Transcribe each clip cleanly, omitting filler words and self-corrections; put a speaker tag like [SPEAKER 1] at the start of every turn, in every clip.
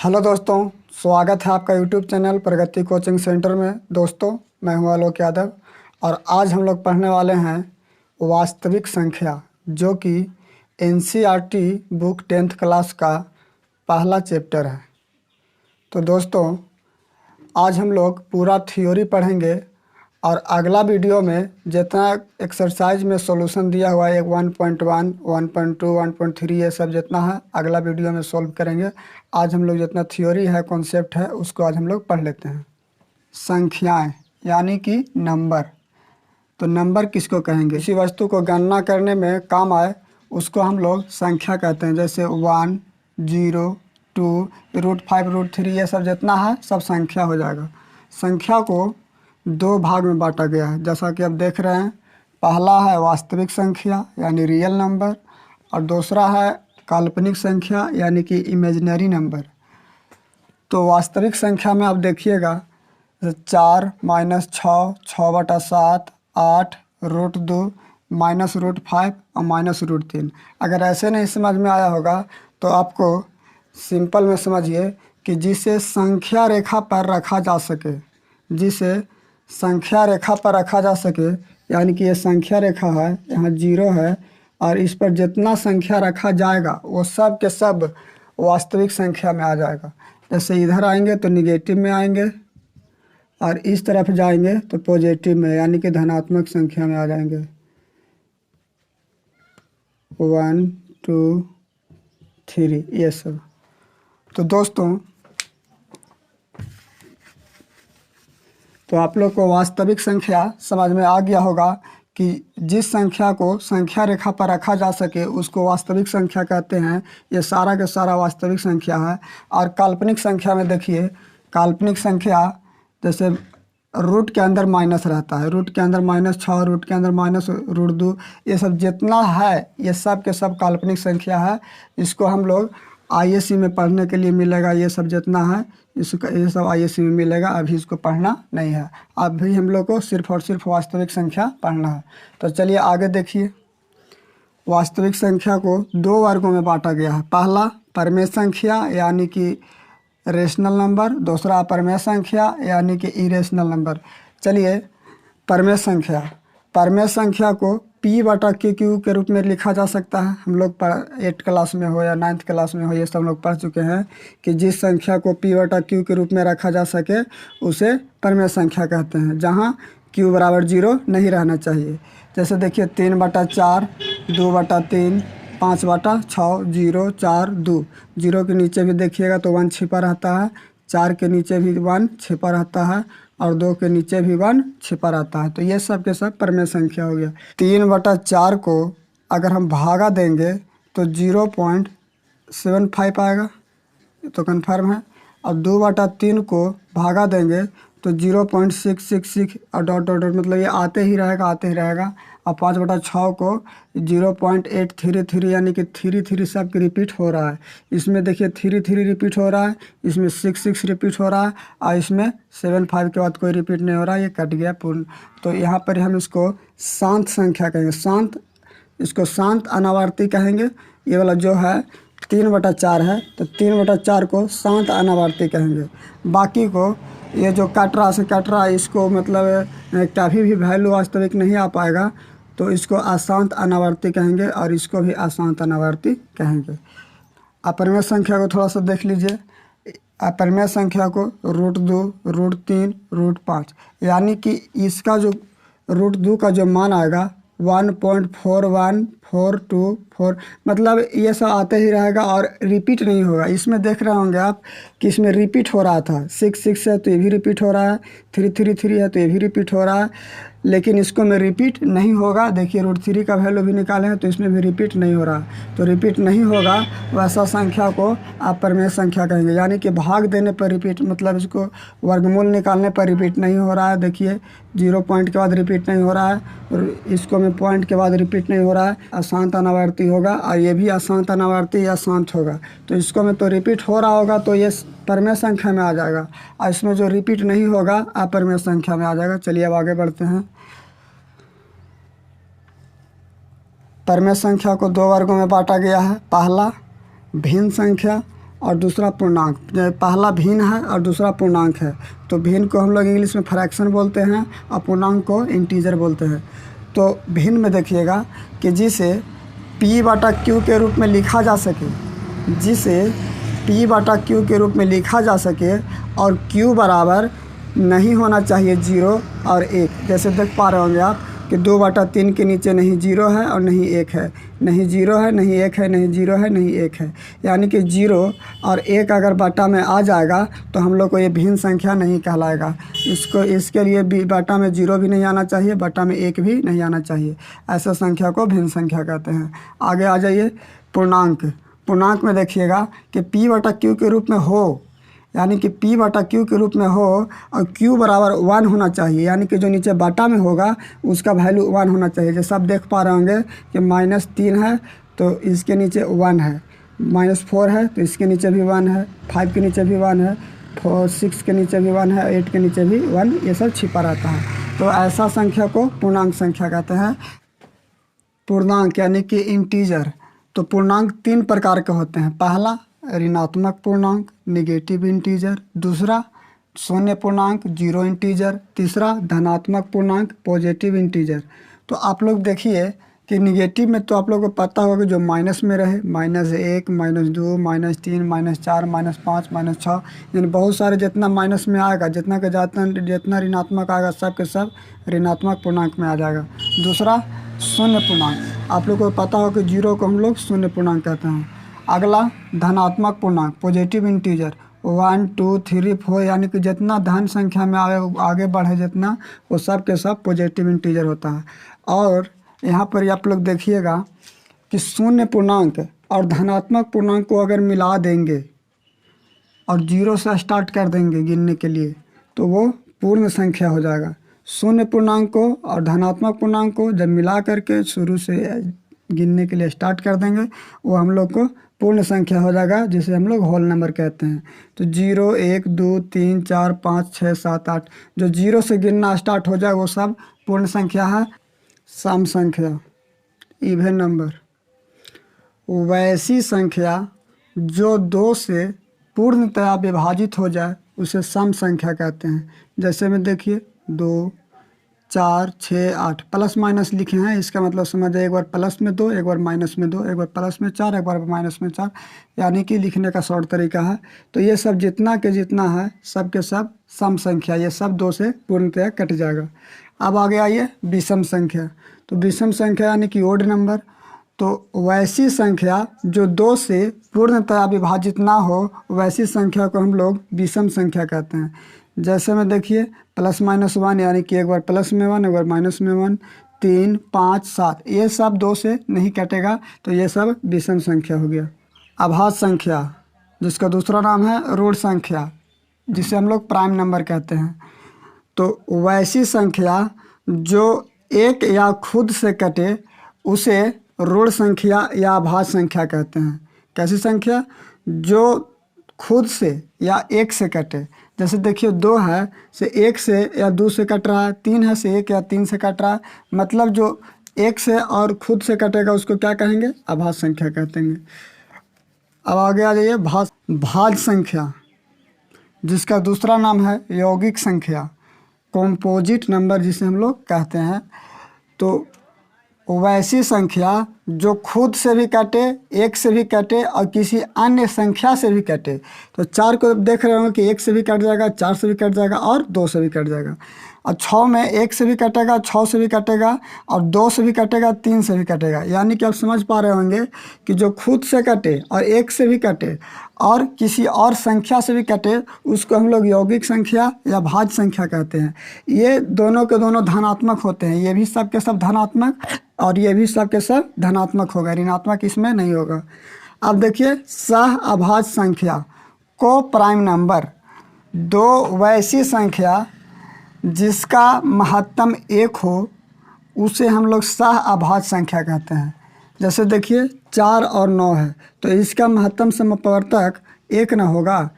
[SPEAKER 1] Hello दोस्तों, स्वागत है आपका यूट्यूब चैनल प्रगति कोचिंग सेंटर में। दोस्तों, मैं हूं आलोक यादव और आज हम लोग पढ़ने वाले हैं वास्तविक संख्या, जो कि एनसीईआरटी बुक 10th क्लास का पहला चैप्टर है। तो दोस्तों, आज हम लोग पूरा थ्योरी पढ़ेंगे और अगला वीडियो में जितना एक्सरसाइज में सॉल्यूशन दिया हुआ है 1.1, 1.2, 1.3 ये सब जितना है अगला वीडियो में सॉल्व करेंगे। आज हम लोग जितना थ्योरी है, कॉन्सेप्ट है, उसको आज हम लोग पढ़ लेते हैं। संख्याएं यानी कि नंबर। तो नंबर किसको कहेंगे? किसी वस्तु को गणना करने में काम आए उसको हम लोग संख्या कहते हैं। जैसे 1, 0, 2, √5, √3 ये सब जितना है सब संख्या हो जाएगा। संख्या को दो भाग में बांटा गया है, जैसा कि आप देख रहे हैं। पहला है वास्तविक संख्या यानी रियल नंबर, और दूसरा है काल्पनिक संख्या यानी कि इमेजिनरी नंबर। तो वास्तविक संख्या में आप देखिएगा 4, -6, 6/7, 8, √2, -√5 और -√3। अगर ऐसे नहीं समझ में आया होगा तो आपको सिंपल में समझिए कि जिसे संख्या रेखा पर रखा जा सके, जिसे संख्या रेखा पर रखा जा सके, यानी कि ये संख्या रेखा है, यहाँ 0 है, और इस पर जितना संख्या रखा जाएगा वो सब के सब वास्तविक संख्या में आ जाएगा। जैसे इधर आएंगे तो निगेटिव में आएंगे और इस तरफ जाएंगे तो पॉजिटिव में, यानी कि धनात्मक संख्या में आ जाएंगे। 1, 2, 3 ये सब। तो दोस्तों, तो आप लोग को वास्तविक संख्या समझ में आ गया होगा कि जिस संख्या को संख्या रेखा पर रखा जा सके उसको वास्तविक संख्या कहते हैं। ये सारा का सारा वास्तविक संख्या है। और काल्पनिक संख्या में देखिए, काल्पनिक संख्या जैसे रूट के अंदर माइनस रहता है, रूट के अंदर -6, रूट के अंदर -√2, ये सब जितना है ये सब के सब काल्पनिक संख्या है। इसको हम लोग आईएससी में पढ़ने के लिए मिलेगा। ये सब जितना है इसका ये सब आईएससी में मिलेगा। अभी इसको पढ़ना नहीं है, अभी हम लोग को सिर्फ और सिर्फ वास्तविक संख्या पढ़ना है। तो चलिए आगे देखिए। वास्तविक संख्या को दो वर्गों में बांटा गया है। पहला परमेय संख्या यानी कि रेशनल नंबर, दूसरा परमेय संख्या यानी कि इरेशनल नंबर। चलिए, परमेय संख्या, परमेय संख्या को P/Q के रूप में लिखा जा सकता है। हम लोग 8th क्लास में हो या 9th क्लास में हो, ये सब लोग पढ़ चुके हैं कि जिस संख्या को P/Q के रूप में रखा जा सके उसे परमेय संख्या कहते हैं, जहाँ Q = 0 नहीं रहना चाहिए। जैसे देखिए 3/4, 2/3, 5/6, 0, 4, 2। 0 के नीचे भी देखिएगा तो 1 छिपा रहता है, 4 के नीचे भी 1 छिपा रहता है और 2 के नीचे भी 1 छिपा रहता है। तो ये सब के सब परमेय संख्या हो गया। 3/4 को अगर हम भागा देंगे तो 0.75 आएगा, तो कन्फर्म है। और 2/3 को भागा देंगे तो 0.666 और डॉट डॉट डॉट, मतलब ये आते ही रहेगा, आते ही रहेगा। और 5/6 को 0.833, यानी कि 3 सब की रिपीट हो रहा है। इसमें देखिए 3 रिपीट हो रहा है, इसमें 6 रिपीट हो रहा है, और इसमें 7 के बाद कोई रिपीट नहीं हो रहा है, ये कट गया पूर्ण। तो यहाँ पर हम इसको शांत संख्या कहेंगे, शांत, इसको शांत अनावर्ती कहेंगे। ये वाला जो है 3/4 है, तो 3/4 को शांत अनावर्ती कहेंगे। बाकी को ये जो कट रहा इसको मतलब कभी भी वैल्यू वास्तविक नहीं आ पाएगा, तो इसको अशांत अनावर्ती कहेंगे और इसको भी अशांत अनावर्ती कहेंगे। अपरिमेय संख्या को थोड़ा सा देख लीजिए। अपरिमेय संख्या को √2, √3, √5, यानी कि इसका जो √2 का जो मान आएगा 1.4142, मतलब ये सब आते ही रहेगा और रिपीट नहीं होगा। इसमें देख रहे होंगे आप कि इसमें रिपीट हो रहा था, 6 है तो ये भी रिपीट हो रहा है, 3 है तो ये भी रिपीट हो रहा है, लेकिन इसको में रिपीट नहीं होगा। देखिए √3 का वैल्यू भी निकाले हैं तो इसमें भी रिपीट नहीं हो रहा, तो रिपीट नहीं होगा वैसा संख्या को आप परमेय संख्या कहेंगे। यानी कि भाग देने पर रिपीट, मतलब इसको वर्गमूल निकालने पर रिपीट नहीं हो रहा है। देखिए 0 पॉइंट के बाद रिपीट नहीं हो रहा है, और इसको में पॉइंट के बाद रिपीट नहीं हो रहा है, अशांत अनावर्ती होगा, और ये भी अशांत अनावर्ती या शांत होगा। तो इसको में तो रिपीट हो रहा होगा तो ये परमेय संख्या में आ जाएगा, और इसमें जो रिपीट नहीं होगा अपरमेय संख्या में आ जाएगा। चलिए अब आगे बढ़ते हैं। परमेय संख्या को दो वर्गों में बांटा गया है। पहला भिन्न संख्या और दूसरा पूर्णांक। पहला भिन्न है और दूसरा पूर्णांक है, तो भिन्न को हम लोग इंग्लिश में फ्रैक्शन बोलते हैं और पूर्णांक को इंटीजर बोलते हैं। तो भिन्न में देखिएगा कि जिसे P/Q के रूप में लिखा जा सके, जिसे P/Q के रूप में लिखा जा सके और Q बराबर नहीं होना चाहिए 0 और 1। जैसे देख पा रहे होंगे आप कि 2/3 के नीचे नहीं 0 है और नहीं 1 है, नहीं 0 है, नहीं 1 है, नहीं 0 है, नहीं 1 है। यानी कि 0 और 1 अगर बटा में आ जाएगा तो हम लोग को ये भिन्न संख्या नहीं कहलाएगा। इसके लिए बटा में 0 भी नहीं आना चाहिए, बटा में 1 भी नहीं आना चाहिए। ऐसा संख्या को भिन्न संख्या कहते हैं। आगे आ जाइए पूर्णांक। पूर्णांक में देखिएगा कि P/Q के रूप में हो, यानी कि P/Q के रूप में हो और Q बराबर 1 होना चाहिए, यानी कि जो नीचे बाटा में होगा उसका वैल्यू 1 होना चाहिए। जैसे आप देख पा रहे होंगे कि -3 है तो इसके नीचे 1 है, -4 है तो इसके नीचे भी 1 है, 5 के नीचे भी 1 है, 6 के नीचे भी 1 है, 8 के नीचे भी 1, ये सब छिपा रहता है। तो ऐसा संख्या को पूर्णांक संख्या कहते हैं। पूर्णांक यानी कि इंटीजर। तो पूर्णांक 3 प्रकार के होते हैं। पहला ऋणात्मक पूर्णांक नेगेटिव इंटीजर, दूसरा शून्य पूर्णांक जीरो इंटीजर, तीसरा धनात्मक पूर्णांक पॉजिटिव इंटीजर। तो आप लोग देखिए कि निगेटिव में तो आप लोगों को पता होगा जो माइनस में रहे, -1, -2, -3, -4, -5, -6, यानी बहुत सारे जितना माइनस में आएगा, जितना ऋणात्मक आएगा सब के सब ऋणात्मक पूर्णांक में आ जाएगा। दूसरा शून्य पूर्णांक, आप लोग को पता होगा कि 0 को हम लोग शून्य पूर्णांक कहते हैं। अगला धनात्मक पूर्णांक पॉजिटिव इंटीजर, 1, 2, 3, 4, यानी कि जितना धन संख्या में आगे बढ़े जितना, वो सब के सब पॉजिटिव इंटीजर होता है। और यहाँ पर आप लोग देखिएगा कि शून्य पूर्णांक और धनात्मक पूर्णांक को अगर मिला देंगे और 0 से स्टार्ट कर देंगे गिनने के लिए तो वो पूर्ण संख्या हो जाएगा। शून्य पूर्णांक को और धनात्मक पूर्णांक को जब मिला करके शुरू से गिनने के लिए स्टार्ट कर देंगे वो हम लोग को पूर्ण संख्या हो जाएगा, जिसे हम लोग होल नंबर कहते हैं। तो 0, 1, 2, 3, 4, 5, 6, 7, 8 जो 0 से गिनना स्टार्ट हो जाए वो सब पूर्ण संख्या है। सम संख्या इवन नंबर, वैसी संख्या जो 2 से पूर्णतया विभाजित हो जाए उसे सम संख्या कहते हैं। जैसे में देखिए 2, 4, 6, 8 प्लस माइनस लिखे हैं, इसका मतलब समझिए एक बार प्लस में 2, एक बार माइनस में 2, एक बार प्लस में 4, एक बार माइनस में 4, यानी कि लिखने का शॉर्ट तरीका है। तो ये सब जितना के जितना है सब के सब सम संख्या, ये सब 2 से पूर्णतया कट जाएगा। अब आगे आइए विषम संख्या। तो विषम संख्या यानी कि ओड नंबर। तो वैसी संख्या जो 2 से पूर्णतया विभाजित ना हो वैसी संख्या को हम लोग विषम संख्या कहते हैं। जैसे में देखिए +-1 यानी कि एक बार प्लस में 1, एक बार माइनस में 1, 3, 5, 7 ये सब 2 से नहीं कटेगा, तो ये सब विषम संख्या हो गया। अभाज्य संख्या जिसका दूसरा नाम है ऋण संख्या, जिसे हम लोग प्राइम नंबर कहते हैं। तो वैसी संख्या जो एक या खुद से कटे उसे ऋण संख्या या अभाज्य संख्या कहते हैं। कैसी संख्या? जो खुद से या एक से कटे। जैसे देखिए 2 है से 1 से या 2 से कट रहा है, 3 है से 1 या 3 से कट रहा है, मतलब जो 1 से और खुद से कटेगा उसको क्या कहेंगे? अभाज्य संख्या कहते हैं। अब आगे आ जाइए भाज्य संख्या, जिसका दूसरा नाम है यौगिक संख्या, कॉम्पोजिट नंबर जिसे हम लोग कहते हैं। तो वैसी संख्या जो खुद से भी कटे, 1 से भी कटे और किसी अन्य संख्या से भी कटे। तो 4 को देख रहे हो कि 1 से भी कट जाएगा, 4 से भी कट जाएगा और 2 से भी कट जाएगा। और 6 में 1 से भी कटेगा, 6 से भी कटेगा और 2 से भी कटेगा, 3 से भी कटेगा। यानी कि आप समझ पा रहे होंगे कि जो खुद से कटे और 1 से भी कटे और किसी और संख्या से भी कटे उसको हम लोग यौगिक संख्या या भाज्य संख्या कहते हैं। ये दोनों के दोनों धनात्मक होते हैं, ये भी सब के सब धनात्मक और ये भी सब के सब धनात्मक होगा, ऋणात्मक इसमें नहीं होगा। अब देखिए सह अभाज्य संख्या को प्राइम नंबर, 2 वैसी संख्या जिसका महत्तम 1 हो उसे हम लोग सह अभाज्य संख्या कहते हैं। जैसे देखिए 4 और 9 है तो इसका महत्तम समपवर्तक 1 ना होगा,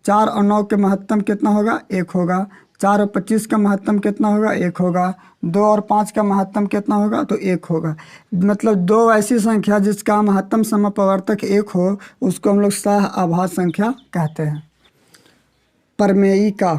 [SPEAKER 1] 4 और 9 के महत्तम कितना होगा? 1 होगा। 4 और 25 का महत्तम कितना होगा? 1 होगा। 2 और 5 का महत्तम कितना होगा? तो 1 होगा। मतलब दो ऐसी संख्या जिसका महत्तम समपवर्तक 1 हो, उसको हम लोग सह अभाज्य संख्या कहते हैं। प्रमेयिका।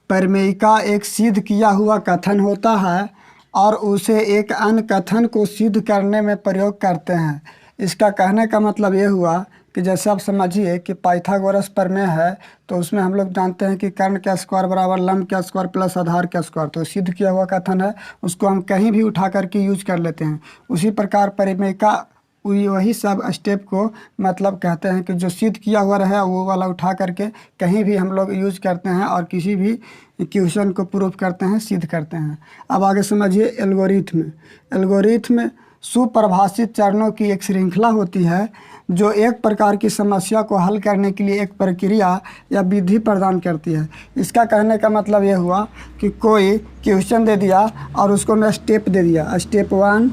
[SPEAKER 1] प्रमेयिका एक सिद्ध किया हुआ कथन होता है और उसे एक अन्य कथन को सिद्ध करने में प्रयोग करते हैं। इसका कहने का मतलब ये हुआ कि जैसे आप समझिए कि पाइथागोरस प्रमेय है, तो उसमें हम लोग जानते हैं कि कर्ण का स्क्वायर बराबर लंब का स्क्वायर प्लस आधार का स्क्वायर, तो सिद्ध किया हुआ कथन है, उसको हम कहीं भी उठा करके यूज कर लेते हैं। उसी प्रकार प्रमेयिका वही सब स्टेप को मतलब कहते हैं कि जो सिद्ध किया हुआ रहे वो वाला उठा करके कहीं भी हम लोग यूज करते हैं और किसी भी क्वेश्चन को प्रूफ करते हैं, सिद्ध करते हैं। अब आगे समझिए एल्गोरिथ्म। एल्गोरिथ्म सुपरिभाषित चरणों की एक श्रृंखला होती है जो एक प्रकार की समस्या को हल करने के लिए एक प्रक्रिया या विधि प्रदान करती है। इसका कहने का मतलब ये हुआ कि कोई क्वेश्चन दे दिया और उसको मैं स्टेप दे दिया, स्टेप 1,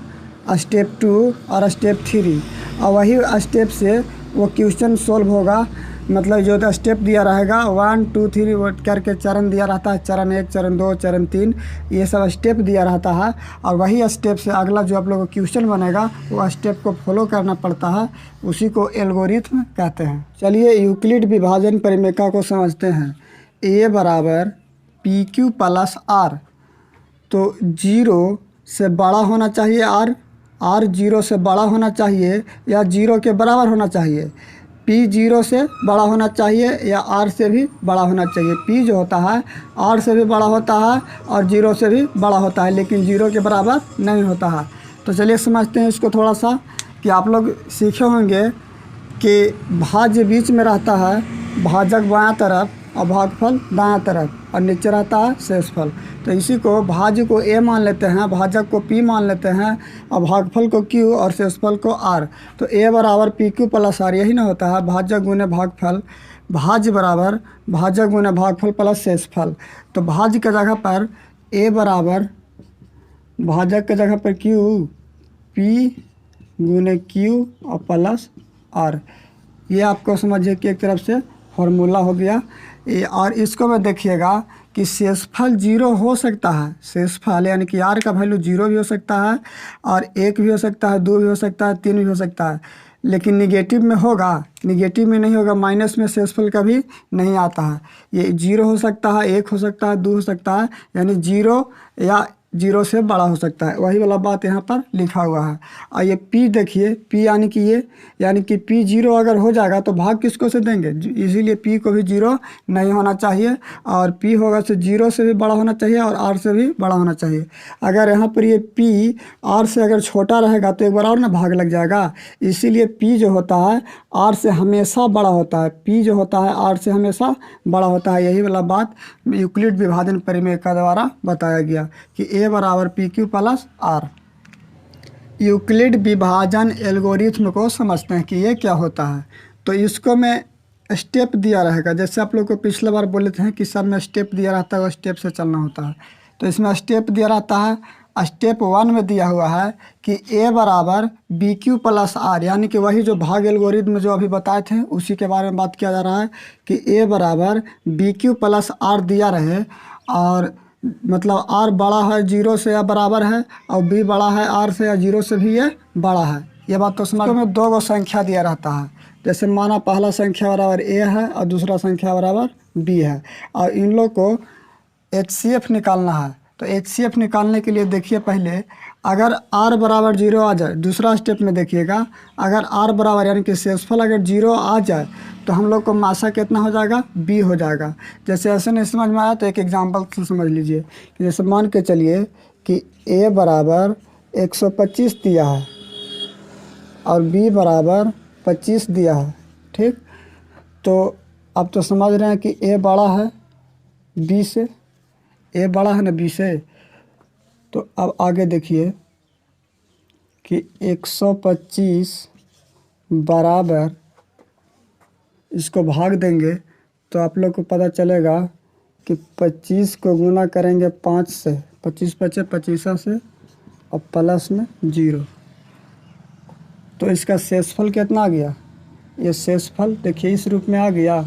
[SPEAKER 1] स्टेप 2 और स्टेप 3, और वही स्टेप से वो क्वेश्चन सोल्व होगा। मतलब जो स्टेप दिया रहेगा 1 2 3 करके चरण दिया रहता है, चरण 1, चरण 2, चरण 3, ये सब स्टेप दिया रहता है, और वही स्टेप से अगला जो आप लोगों को क्वेश्चन बनेगा वो स्टेप को फॉलो करना पड़ता है, उसी को एल्गोरिथ्म कहते हैं। चलिए यूक्लिड विभाजन परिमेयिका को समझते हैं। ए बराबर पी क्यू प्लस आर, तो 0 से बड़ा होना चाहिए आर 0 से बड़ा होना चाहिए या 0 के बराबर होना चाहिए। P 0 से बड़ा होना चाहिए या R से भी बड़ा होना चाहिए। P जो होता है R से भी बड़ा होता है और 0 से भी बड़ा होता है, लेकिन 0 के बराबर नहीं होता है। तो चलिए समझते हैं इसको थोड़ा सा, कि आप लोग सीखे होंगे कि भाज्य बीच में रहता है, भाजक बायां तरफ और भागफल दायां तरफ, और नीचे रहता है शेषफल। तो इसी को भाज्य को A मान लेते हैं, भाजक को P मान लेते हैं, और भागफल को Q और शेषफल को R। तो A बराबर PQ प्लस R, यही ना होता है, भाजक गुने भागफल, भाज्य बराबर भाजक गुने भागफल प्लस शेषफल। तो भाज्य की जगह पर A बराबर भाजक की जगह पर Q, P गुने Q और प्लस R। ये आपको समझिए कि एक तरफ से फॉर्मूला हो गया। और इसको में देखिएगा कि शेषफल 0 हो सकता है, शेषफल यानी कि R का वैल्यू 0 भी हो सकता है और 1 भी हो सकता है, 2 भी हो सकता है, 3 भी हो सकता है, लेकिन निगेटिव में होगा, निगेटिव में नहीं होगा, माइनस में शेषफल कभी नहीं आता है। ये 0 हो सकता है, 1 हो सकता है, 2 हो सकता है, यानी 0 या 0 से बड़ा हो सकता है, वही वाला बात यहाँ पर लिखा हुआ है। और ये P देखिए, P यानी कि ये, यानी कि P 0 अगर हो जाएगा तो भाग किसको से देंगे, इसीलिए P को भी 0 नहीं होना चाहिए, और P होगा तो 0 से भी बड़ा होना चाहिए और R से भी बड़ा होना चाहिए। अगर यहाँ पर ये P R से अगर छोटा रहेगा तो एक बार और ना भाग लग जाएगा, इसीलिए P जो होता है R से हमेशा बड़ा होता है, P जो होता है R से हमेशा बड़ा होता है। यही वाला बात यूक्लिड विभाजन परिमेय द्वारा बताया गया कि A बराबर PQ प्लस R। यूक्लिड विभाजन एल्गोरिथ्म को समझते हैं कि ये क्या होता है। तो इसको मैं स्टेप दिया रहेगा, जैसे आप लोग को पिछले बार बोले थे कि सब में स्टेप दिया रहता है, वो स्टेप से चलना होता है। तो इसमें स्टेप दिया रहता है। स्टेप 1 में दिया हुआ है कि A बराबर BQ प्लस R, यानी कि वही जो भाग एल्गोरिथ्म जो अभी बताए थे उसी के बारे में बात किया जा रहा है कि A बराबर BQ प्लस R दिया रहे, और मतलब R बड़ा है 0 से या बराबर है, और B बड़ा है R से या 0 से भी ये बड़ा है। ये बात तो समझ में 2 गो संख्या दिया रहता है, जैसे माना पहला संख्या बराबर A है और दूसरा संख्या बराबर B है, और इन लोग को HCF निकालना है। तो HCF निकालने के लिए देखिए पहले अगर R बराबर 0 आ जाए, दूसरा स्टेप में देखिएगा, अगर R बराबर यानी कि शेषफल अगर 0 आ जाए तो हम लोग को मासा कितना हो जाएगा, B हो जाएगा। जैसे ऐसे नहीं समझ में आया तो एक एग्जांपल से समझ लीजिए कि जैसे मान के चलिए कि A बराबर 125 दिया है और B बराबर 25 दिया है, ठीक। तो अब तो समझ रहे हैं कि A बड़ा है B से, A बड़ा है ना B से। तो अब आगे देखिए कि 125 बराबर, इसको भाग देंगे तो आप लोग को पता चलेगा कि 25 को गुना करेंगे 5 से, 25 बचे 25 से और प्लस में 0, तो इसका शेषफल कितना आ गया, ये शेषफल देखिए इस रूप में आ गया,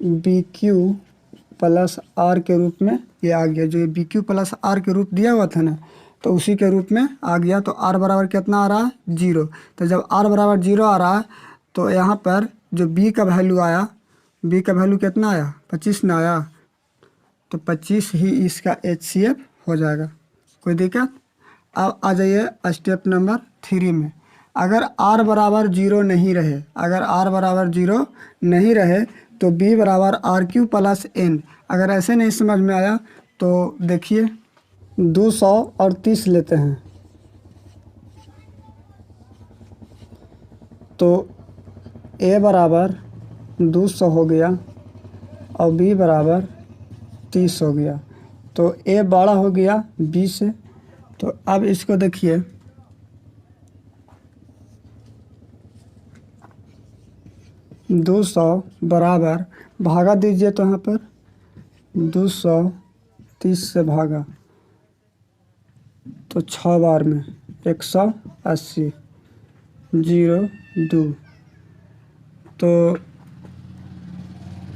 [SPEAKER 1] बी क्यू प्लस आर के रूप में ये आ गया। जो ये बी क्यू प्लस आर के रूप दिया हुआ था ना, तो उसी के रूप में आ गया। तो आर बराबर कितना आ रहा है? 0। तो जब आर बराबर 0 आ रहा है तो यहाँ पर जो बी का वैल्यू आया, बी का वैल्यू कितना आया? 25 ना आया? तो 25 ही इसका HCF हो जाएगा। कोई दिक्कत? अब आ जाइए स्टेप नंबर 3 में। अगर आर बराबर 0 नहीं रहे, अगर आर बराबर 0 नहीं रहे तो बी बराबर आर क्यू प्लस एन। अगर ऐसे नहीं समझ में आया तो देखिए 200 और 30 लेते हैं तो ए बराबर 200 हो गया और बी बराबर 30 हो गया। तो ए बड़ा हो गया बी से। तो अब इसको देखिए 200 बराबर भागा दीजिए। तो यहाँ पर 230 से भागा तो 6 बार में 180 0 2। तो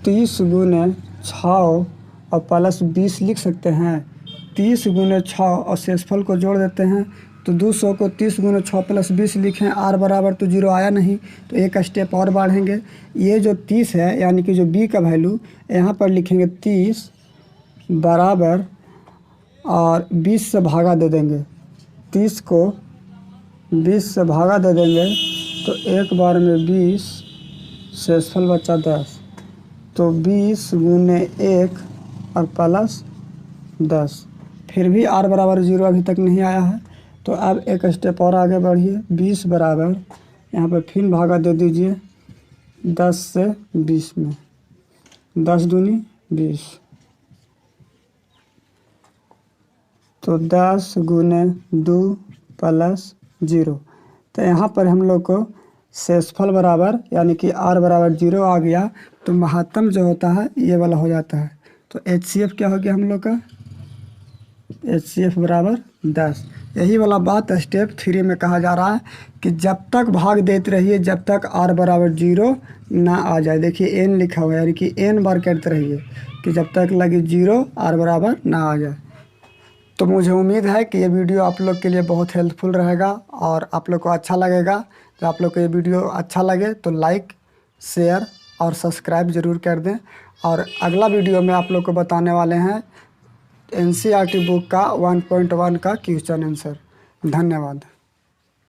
[SPEAKER 1] 30 गुने 6 और प्लस 20 लिख सकते हैं। 30 गुने 6 और शेषफल को जोड़ देते हैं तो 200 को 30 गुने 6 प्लस 20 लिखें। आर बराबर तो 0 आया नहीं, तो एक स्टेप और बढ़ेंगे। ये जो 30 है यानी कि जो बी का वैल्यू यहाँ पर लिखेंगे 30 बराबर और 20 से भागा दे देंगे। 30 को 20 से भागा दे देंगे तो एक बार में 20, शेषफल बचा 10। तो 20 गुने 1 और प्लस 10। फिर भी आर बराबर 0 अभी तक नहीं आया है। तो अब एक स्टेप और आगे बढ़िए। 20 बराबर यहाँ पर फिर भागा दे दीजिए 10 से 20 में। 10 दूनी 20। तो 10 गुने 2 प्लस 0। तो यहाँ पर हम लोग को शेषफल बराबर यानी कि आर बराबर 0 आ गया। तो महत्तम जो होता है ये वाला हो जाता है। तो HCF क्या हो गया हम लोग का? HCF बराबर 10। यही वाला बात स्टेप 3 में कहा जा रहा है कि जब तक भाग देते रहिए जब तक आर बराबर 0 ना आ जाए। देखिए n लिखा हुआ है यानी कि n बार करते रहिए कि जब तक लगे 0 आर बराबर ना आ जाए। तो मुझे उम्मीद है कि ये वीडियो आप लोग के लिए बहुत हेल्पफुल रहेगा और आप लोग को अच्छा लगेगा। तो आप लोग को ये वीडियो अच्छा लगे तो लाइक, शेयर और सब्सक्राइब ज़रूर कर दें। और अगला वीडियो में आप लोग को बताने वाले हैं NCERT बुक का 1.1 का क्वेश्चन आंसर। धन्यवाद।